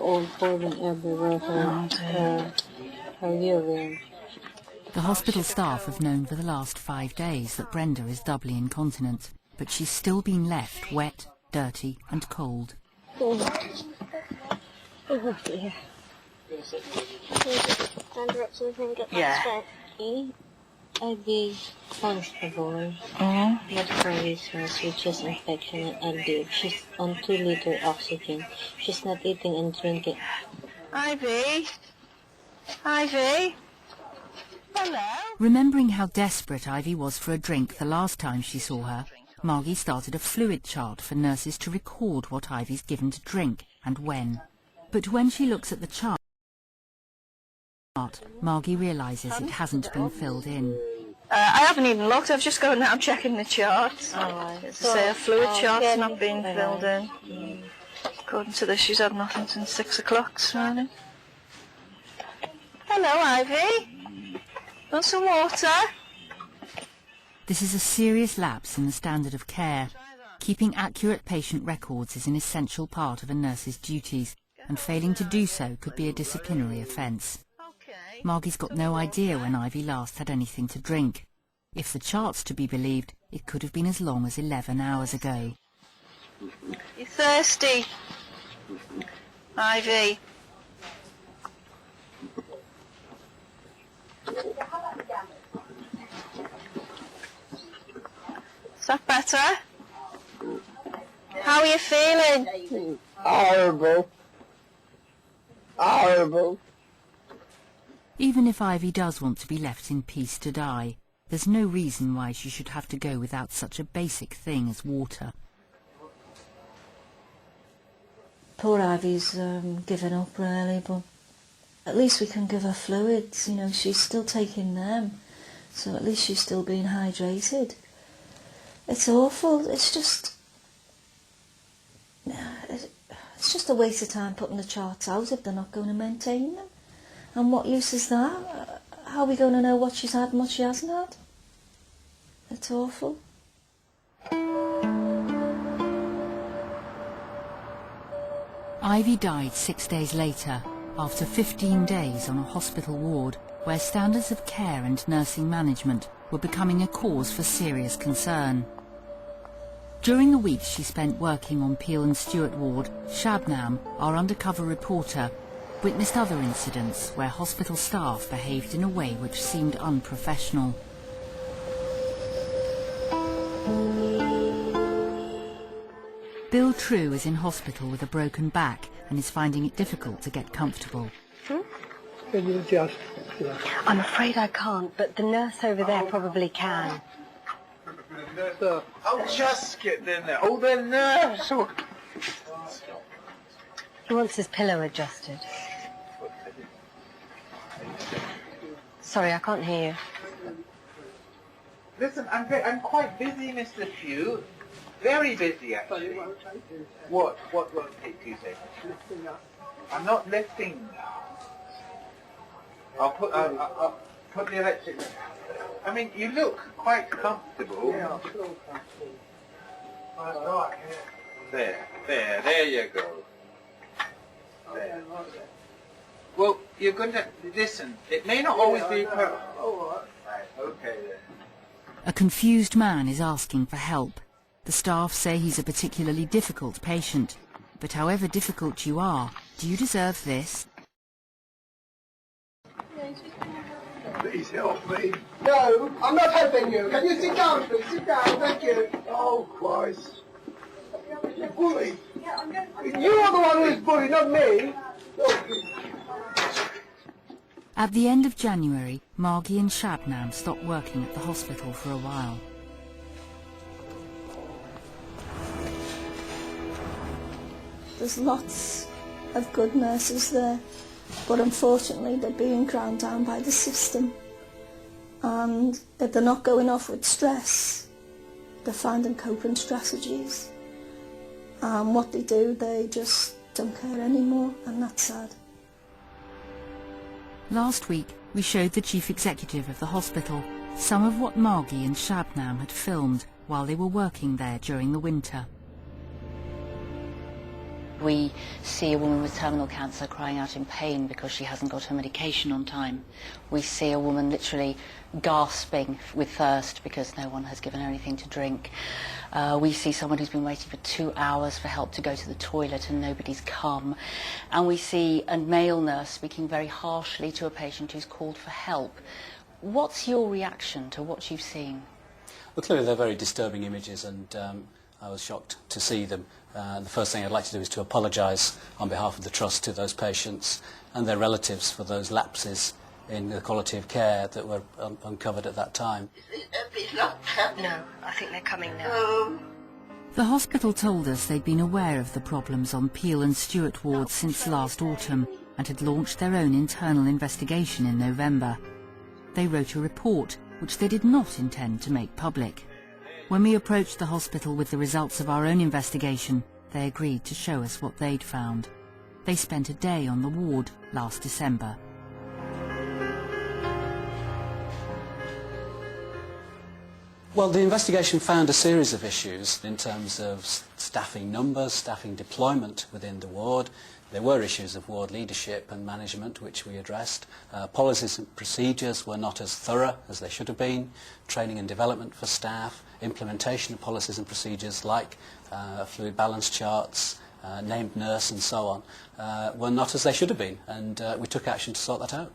Old pouring everywhere her urine. The hospital staff have known for the last 5 days that Brenda is doubly incontinent, but she's still been left wet, dirty and cold. Oh dear. Stand her up so we can get that straight. I'd be comfortable. Not for reasons with chest infection and deep. She's on 2-liter oxygen. She's not eating and drinking. Ivy? Ivy? Hello? Remembering how desperate Ivy was for a drink the last time she saw her, Margie started a fluid chart for nurses to record what Ivy's given to drink and when. But when she looks at the chart, Margie realises it hasn't been filled in. I haven't even looked. I've just gone out checking the charts. Say a fluid chart's not been filled in. According to this, she's had nothing since 6 o'clock this morning. Hello, Ivy. Want some water? This is a serious lapse in the standard of care. Keeping accurate patient records is an essential part of a nurse's duties, and failing to do so could be a disciplinary offence. Margie's got no idea when Ivy last had anything to drink. If the chart's to be believed, it could have been as long as 11 hours ago. You thirsty? Ivy? Is that better? How are you feeling? Horrible. Horrible. Even if Ivy does want to be left in peace to die, there's no reason why she should have to go without such a basic thing as water. Poor Ivy's given up really, but at least we can give her fluids, you know, she's still taking them, so at least she's still being hydrated. It's awful, it's just a waste of time putting the charts out if they're not going to maintain them. And what use is that? How are we going to know what she's had and what she hasn't had? It's awful. Ivy died 6 days later, after 15 days on a hospital ward where standards of care and nursing management were becoming a cause for serious concern. During the weeks she spent working on Peel and Stewart ward, Shabnam, our undercover reporter, witnessed other incidents where hospital staff behaved in a way which seemed unprofessional. Bill True is in hospital with a broken back and is finding it difficult to get comfortable. Can you adjust? I'm afraid I can't, but the nurse over there probably can. I'll just get in there. Oh, the nurse! He wants his pillow adjusted. Sorry, I can't hear you. Listen, I'm quite busy, Mr. Pugh. Very busy, actually. What won't take 2 seconds? I'm not lifting now. I'll put the electric... I mean, you look quite comfortable. Yeah, I'm still comfortable. Right, there you go. There. Well, you're going to... Listen, it may not always be perfect. All Right, okay then. A confused man is asking for help. The staff say he's a particularly difficult patient. But however difficult you are, do you deserve this? Please help me. No, I'm not helping you. Can you sit down, please? Sit down, thank you. Oh, Christ. Bully. You are the one who is bullied, not me. At the end of January, Margie and Shabnam stopped working at the hospital for a while. There's lots of good nurses there, but unfortunately they're being ground down by the system. And if they're not going off with stress, they're finding coping strategies. And what they do, they just don't care anymore, and that's sad. Last week, we showed the chief executive of the hospital some of what Margie and Shabnam had filmed while they were working there during the winter. We see a woman with terminal cancer crying out in pain because she hasn't got her medication on time. We see a woman literally gasping with thirst because no one has given her anything to drink. We see someone who's been waiting for 2 hours for help to go to the toilet and nobody's come. And we see a male nurse speaking very harshly to a patient who's called for help. What's your reaction to what you've seen? Well, clearly they're very disturbing images, and I was shocked to see them. The first thing I'd like to do is to apologise on behalf of the Trust to those patients and their relatives for those lapses in the quality of care that were uncovered at that time. No, I think they're coming now. The hospital told us they'd been aware of the problems on Peel and Stewart wards since last autumn and had launched their own internal investigation in November. They wrote a report which they did not intend to make public. When we approached the hospital with the results of our own investigation, they agreed to show us what they'd found. They spent a day on the ward last December. Well, the investigation found a series of issues in terms of staffing numbers, staffing deployment within the ward. There were issues of ward leadership and management, which we addressed. Policies and procedures were not as thorough as they should have been. Training and development for staff, implementation of policies and procedures like fluid balance charts, named nurse and so on, were not as they should have been, and we took action to sort that out.